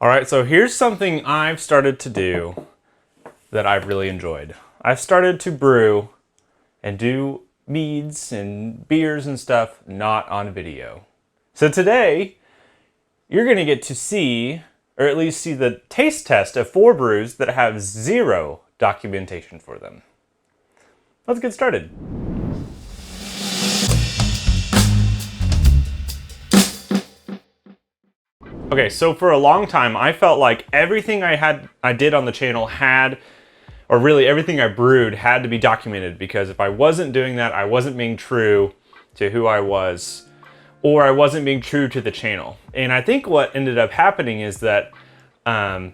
All right, so here's something I've started to do that I've really enjoyed. I've started to brew and do meads and beers and stuff not on video. So today, you're gonna get to see, or at least see the taste test of 4 brews that have 0 documentation for them. Let's get started. Okay, so for a long time, I felt like everything I did on the channel had, or really everything I brewed had to be documented, because if I wasn't doing that, I wasn't being true to who I was, or I wasn't being true to the channel. And I think what ended up happening is that I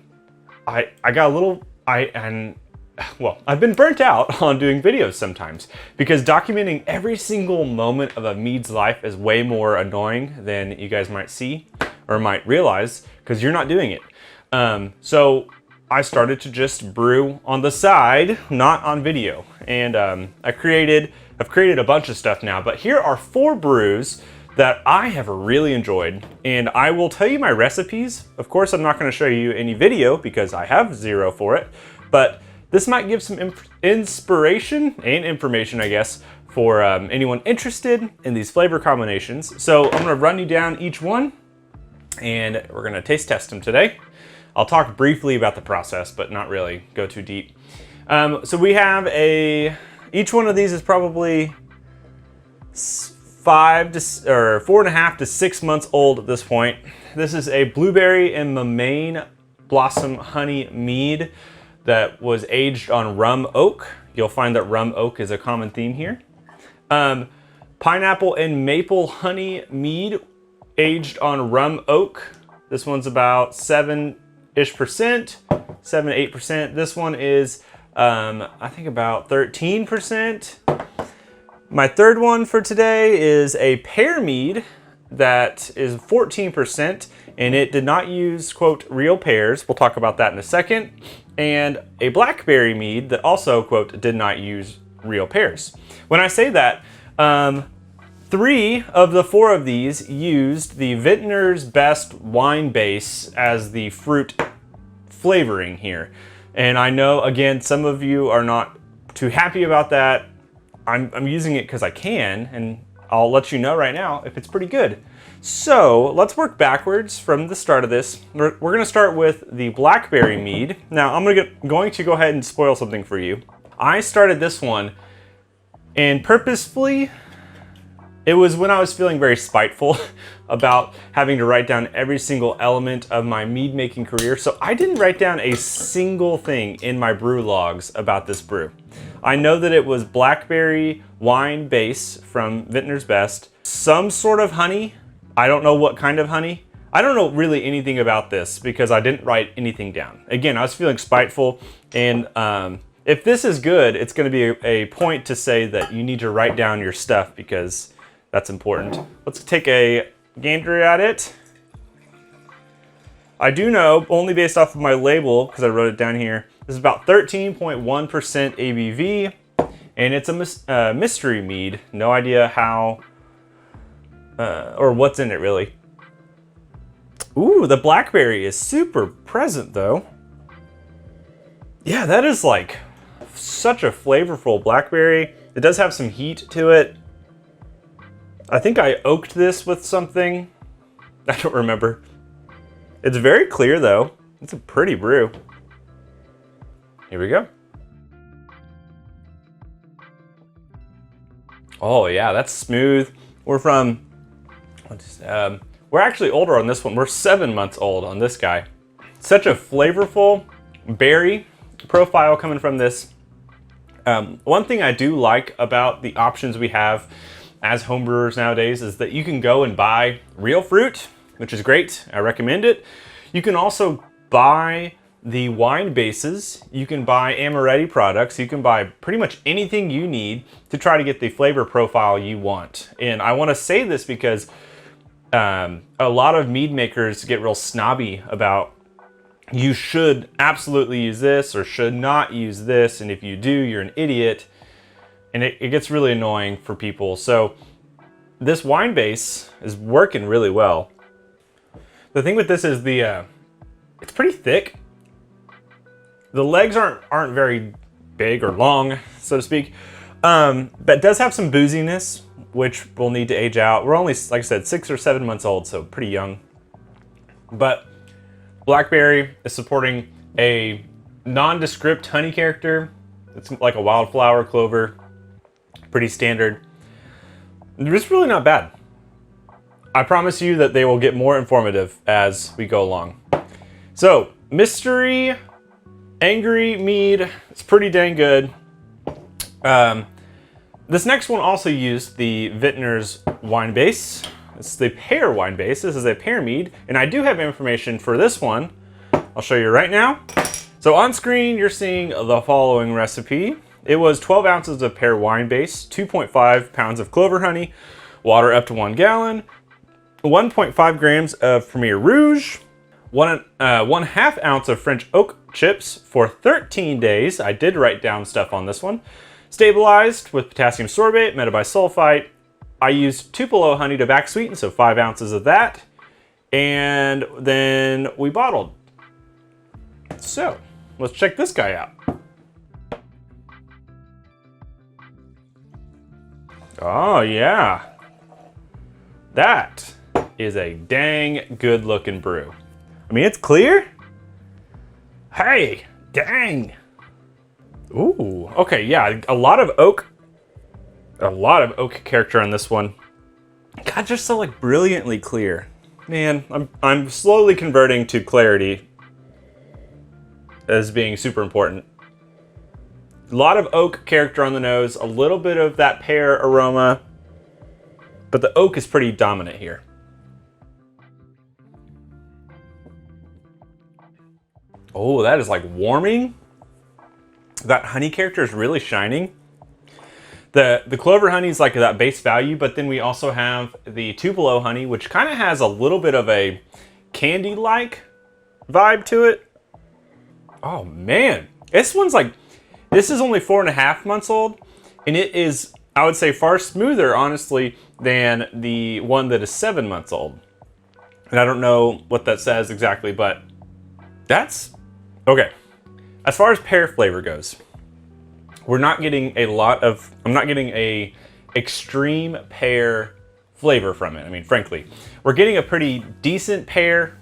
got a little, I've been burnt out on doing videos sometimes, because documenting every single moment of a Mead's life is way more annoying than you guys might see or might realize, because you're not doing it. So I started to just brew on the side, not on video. And I've created a bunch of stuff now, but here are 4 brews that I have really enjoyed, and I will tell you my recipes. Of course, I'm not going to show you any video because I have 0 for it, but this might give some inspiration and information, I guess, for anyone interested in these flavor combinations. So I'm going to run you down each one, and we're going to taste test them today. I'll talk briefly about the process, but not really go too deep. So we have each one of these is probably 4.5 to 6 months old at this point. This is a blueberry and mamane blossom honey mead that was aged on rum oak. You'll find that rum oak is a common theme here. Pineapple and maple honey mead aged on rum oak. This one's about 7-ish%, 7-8%. This one is, I think about 13%. My third one for today is a pear mead that is 14%, and it did not use, quote, real pears. We'll talk about that in a second. And a blackberry mead that also, quote, did not use real pears. When I say that, 3 of the 4 of these used the Vintner's Best wine base as the fruit flavoring here. And I know, again, some of you are not too happy about that. I'm using it because I can, and I'll let you know right now if it's pretty good. So let's work backwards from the start of this. We're going to start with the blackberry mead. Now I'm going to go ahead and spoil something for you. I started this one, and purposefully, it was when I was feeling very spiteful about having to write down every single element of my mead making career. So I didn't write down a single thing in my brew logs about this brew. I know that it was blackberry wine base from Vintner's Best, some sort of honey. I don't know what kind of honey. I don't know really anything about this because I didn't write anything down. Again, I was feeling spiteful, and if this is good, it's going to be a point to say that you need to write down your stuff, because that's important. Let's take a gander at it. I do know, only based off of my label, because I wrote it down here, this is about 13.1% ABV, and it's a mystery mead. No idea how, or what's in it really. Ooh, the blackberry is super present though. Yeah, that is like such a flavorful blackberry. It does have some heat to it. I think I oaked this with something. I don't remember. It's very clear though. It's a pretty brew. Here we go. Oh yeah, that's smooth. We're actually older on this one. We're 7 months old on this guy. Such a flavorful berry profile coming from this. One thing I do like about the options we have as homebrewers nowadays is that you can go and buy real fruit, which is great. I recommend it. You can also buy the wine bases. You can buy Amaretti products. You can buy pretty much anything you need to try to get the flavor profile you want. And I want to say this because a lot of mead makers get real snobby about you should absolutely use this or should not use this, and if you do, you're an idiot. And it gets really annoying for people. So this wine base is working really well. The thing with this is It's pretty thick. The legs aren't very big or long, so to speak. But it does have some booziness, which we'll need to age out. We're only, like I said, 6 or 7 months old, so pretty young. But blackberry is supporting a nondescript honey character. It's like a wildflower, clover, pretty standard. It's really not bad. I promise you that they will get more informative as we go along. So, mystery, angry mead, it's pretty dang good. This next one also used the Vintner's wine base. It's the Pear wine base. This is a pear mead, and I do have information for this one. I'll show you right now. So on screen, you're seeing the following recipe. It was 12 ounces of pear wine base, 2.5 pounds of clover honey, water up to 1 gallon, 1.5 grams of Premier Rouge, 1.5 ounce of French oak chips for 13 days. I did write down stuff on this one. Stabilized with potassium sorbate, metabisulfite. I used Tupelo honey to back sweeten, so 5 ounces of that. And then we bottled. So, let's check this guy out. Oh yeah. That is a dang good looking brew. I mean, it's clear. Hey, dang. Ooh, okay, yeah, a lot of oak character on this one. God, just so like brilliantly clear. Man, I'm slowly converting to clarity as being super important. A lot of oak character on the nose, a little bit of that pear aroma, but the oak is pretty dominant here. Oh, that is like warming. That honey character is really shining. The clover honey is like that base value, but then we also have the Tupelo honey, which kind of has a little bit of a candy-like vibe to it. Oh man, this one's like, this is only 4.5 months old, and it is, I would say, far smoother, honestly, than the one that is 7 months old. And I don't know what that says exactly, but that's okay. As far as pear flavor goes, we're not getting a lot of, I'm not getting a extreme pear flavor from it. I mean, frankly, we're getting a pretty decent pear,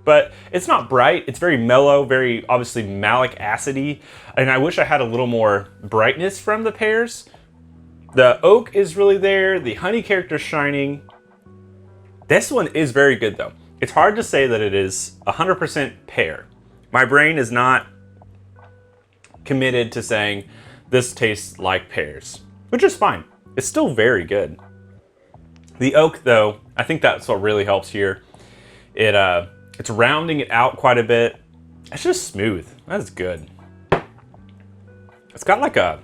but it's not bright. It's very mellow, very obviously malic acidy. And I wish I had a little more brightness from the pears. The oak is really there. The honey character's shining. This one is very good though. It's hard to say that it is 100% pear. My brain is not committed to saying this tastes like pears, which is fine. It's still very good. The oak though, I think that's what really helps here. It's rounding it out quite a bit. It's just smooth. That's good. It's got like a,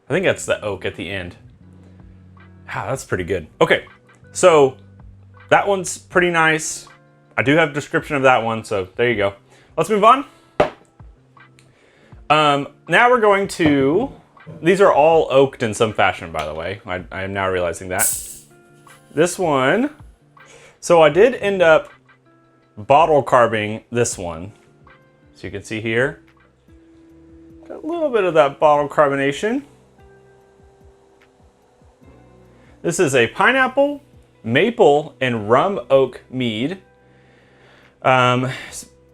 I think that's the oak at the end. Wow, that's pretty good. Okay, so that one's pretty nice. I do have a description of that one, so there you go. Let's move on. Now we're going to, these are all oaked in some fashion, by the way. I am now realizing that. This one, so I did end up bottle carbing this one. So you can see here, got a little bit of that bottle carbonation. This is a pineapple, maple, and rum oak mead.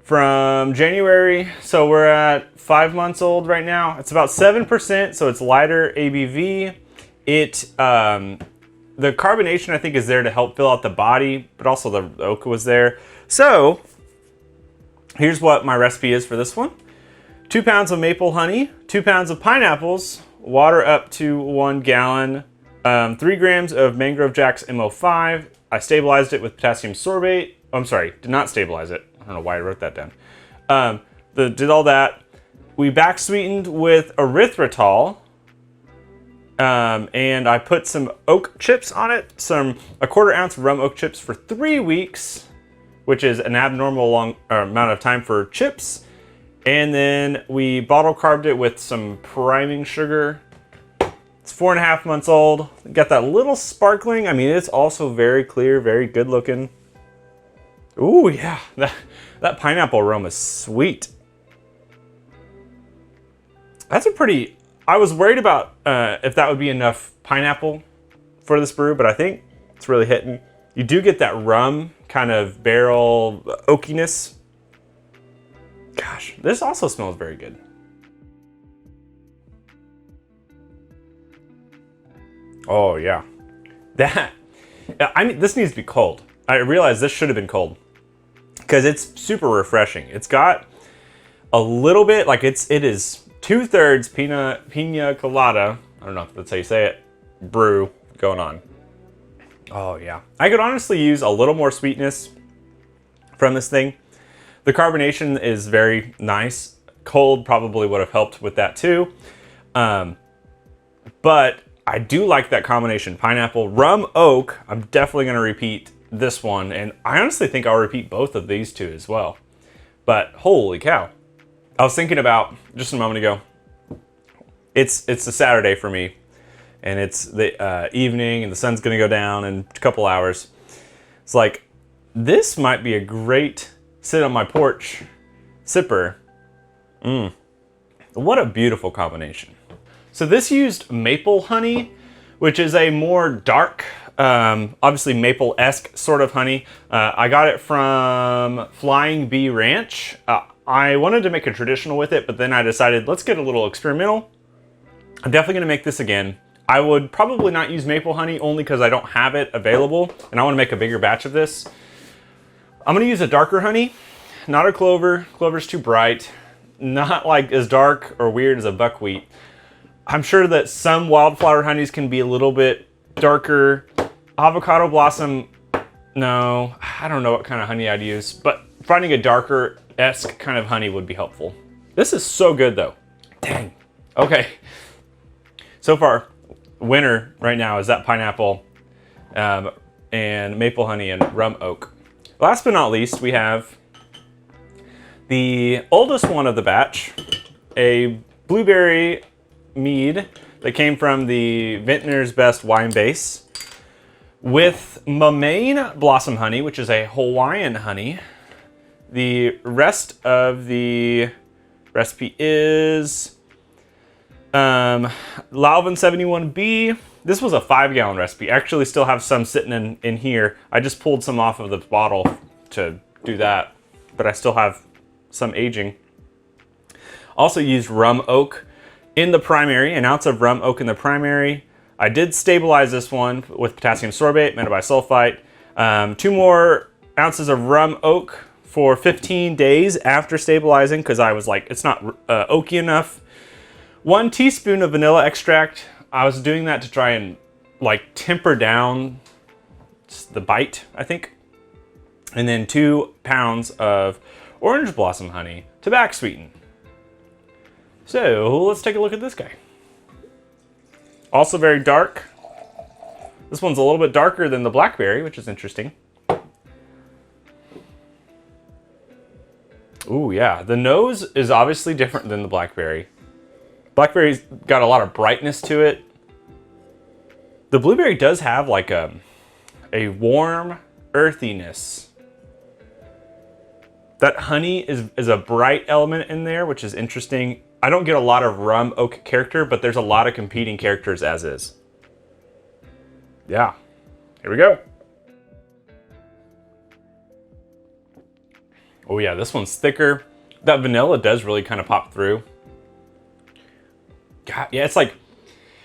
From January, so we're at 5 months old right now. It's about 7%, so it's lighter ABV. The carbonation I think is there to help fill out the body, but also the oak was there. So here's what my recipe is for this one. 2 pounds of maple honey, 2 pounds of pineapples, water up to 1 gallon, 3 grams of Mangrove Jack's MO5. I stabilized it with potassium sorbate. Oh, I'm sorry, did not stabilize it. I don't know why I wrote that down. Did all that. We back sweetened with erythritol. And I put some oak chips on it. A 1/4 ounce of rum oak chips for 3 weeks, which is an abnormal long amount of time for chips. And then we bottle carved it with some priming sugar. It's 4.5 months old. Got that little sparkling. I mean, it's also very clear, very good looking. Ooh, yeah, that pineapple aroma is sweet. That's a pretty, I was worried about if that would be enough pineapple for this brew, but I think it's really hitting. You do get that rum kind of barrel oakiness. Gosh, this also smells very good. Oh yeah, this needs to be cold. I realize this should have been cold because it's super refreshing. It's got a little bit, like it is 2/3 pina colada. I don't know if that's how you say it. Brew going on. Oh yeah, I could honestly use a little more sweetness from this thing. The carbonation is very nice. Cold probably would have helped with that too. But I do like that combination. Pineapple, rum, oak. I'm definitely going to repeat this one. And I honestly think I'll repeat both of these two as well. But holy cow. I was thinking about, just a moment ago, it's a Saturday for me. And it's the evening and the sun's going to go down in a couple hours. It's like, this might be a great sit on my porch sipper. What a beautiful combination. So this used maple honey, which is a more dark, obviously maple-esque sort of honey. I got it from Flying Bee Ranch. I wanted to make a traditional with it, but then I decided let's get a little experimental. I'm definitely gonna make this again. I would probably not use maple honey only because I don't have it available and I wanna make a bigger batch of this. I'm gonna use a darker honey, not a clover. Clover's too bright. Not like as dark or weird as a buckwheat. I'm sure that some wildflower honeys can be a little bit darker. Avocado blossom, no, I don't know what kind of honey I'd use, but finding a darker-esque kind of honey would be helpful. This is so good though. Dang. Okay. So far, winner right now is that pineapple and maple honey and rum oak. Last but not least, we have the oldest one of the batch, a blueberry mead that came from the Vintner's Best wine base with Mamane blossom honey, which is a Hawaiian honey. The rest of the recipe is Lalvin 71B. This was a 5-gallon recipe. I actually still have some sitting in here. I just pulled some off of the bottle to do that, but I still have some aging. Also used rum oak in the primary, an ounce of rum oak in the primary. I did stabilize this one with potassium sorbate, metabisulfite. 2 more ounces of rum oak for 15 days after stabilizing because I was like, it's not oaky enough. 1 teaspoon of vanilla extract. I was doing that to try and like temper down the bite, I think. And then 2 pounds of orange blossom honey to back sweeten. So let's take a look at this guy. Also very dark. This one's a little bit darker than the blackberry, which is interesting. Ooh, yeah. The nose is obviously different than the blackberry. Blackberry's got a lot of brightness to it. The blueberry does have like a warm earthiness. That honey is a bright element in there, which is interesting. I don't get a lot of rum oak character, but there's a lot of competing characters as is. Yeah, here we go. Oh yeah, this one's thicker. That vanilla does really kind of pop through. God, yeah,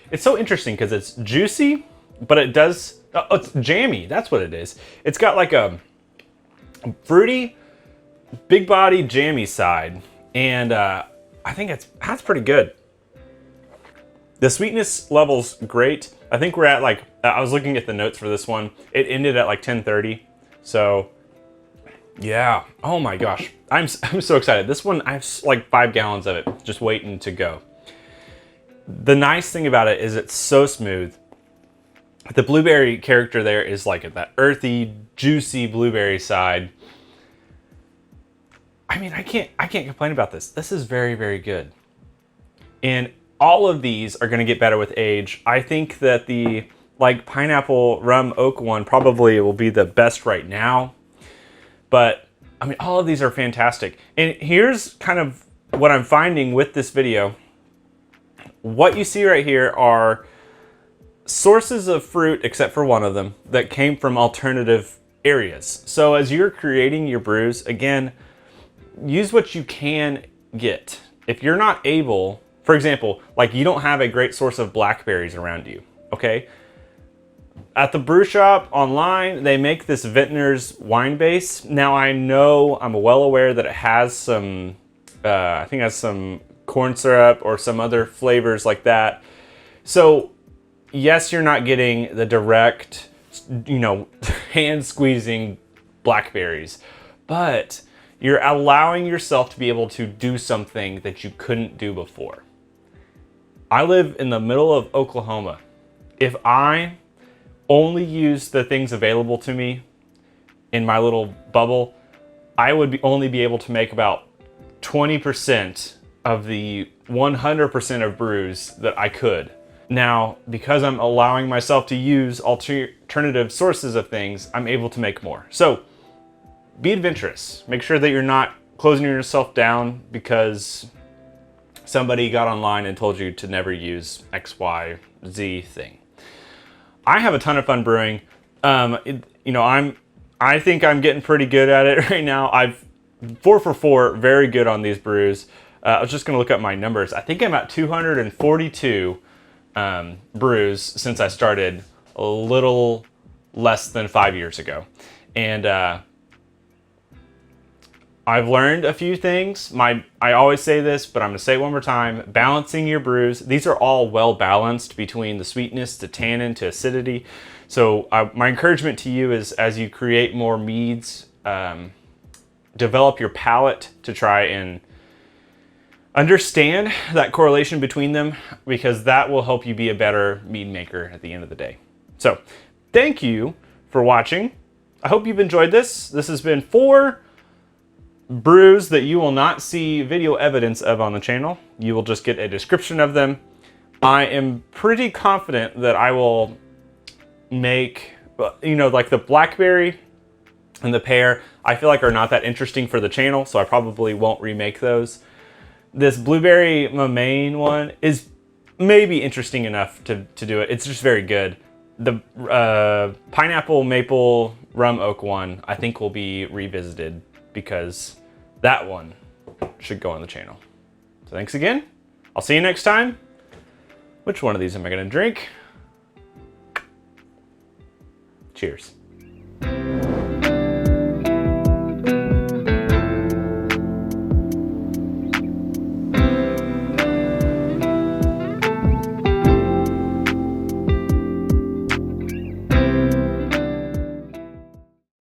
it's so interesting because it's juicy, but it does, it's jammy. That's what it is. It's got like a fruity, big body, jammy side. And I think that's pretty good. The sweetness level's great. I think we're at like, I was looking at the notes for this one. It ended at like 10:30. So yeah, oh my gosh. I'm so excited. This one, I have like 5 gallons of it just waiting to go. The nice thing about it is it's so smooth. The blueberry character there is like that earthy, juicy blueberry side. I mean, I can't complain about this. This is very, very good. And all of these are gonna get better with age. I think that the like pineapple rum oak one probably will be the best right now. But I mean, all of these are fantastic. And here's kind of what I'm finding with this video. What you see right here are sources of fruit, except for one of them, that came from alternative areas. So as you're creating your brews, again, use what you can get. If you're not able, for example, like you don't have a great source of blackberries around you, okay? At the brew shop online, they make this Vintner's wine base. Now I'm well aware that it has some, I think it has some corn syrup or some other flavors like that. So yes, you're not getting the direct, hand squeezing blackberries, but you're allowing yourself to be able to do something that you couldn't do before. I live in the middle of Oklahoma. If I only use the things available to me in my little bubble, I would only be able to make about 20% of the 100% of brews that I could. Now, because I'm allowing myself to use alternative sources of things, I'm able to make more. So be adventurous. Make sure that you're not closing yourself down because somebody got online and told you to never use X, Y, Z thing. I have a ton of fun brewing. I think I'm getting pretty good at it right now. I've 4 for 4, very good on these brews. I was just gonna look up my numbers. I think I'm at 242 brews since I started a little less than 5 years ago. And I've learned a few things. I always say this, but I'm gonna say it one more time. Balancing your brews. These are all well balanced between the sweetness to tannin to acidity. So my encouragement to you is as you create more meads, develop your palate to try and understand that correlation between them, because that will help you be a better mead maker at the end of the day. So thank you for watching. I hope you've enjoyed this. This has been 4 brews that you will not see video evidence of on the channel. You will just get a description of them. I am pretty confident that I will make, like the blackberry and the pear, I feel like are not that interesting for the channel, so I probably won't remake those. This blueberry main one is maybe interesting enough to do it. It's just very good. The pineapple maple rum oak one I think will be revisited because that one should go on the channel. So thanks again. I'll see you next time. Which one of these am I gonna drink? Cheers.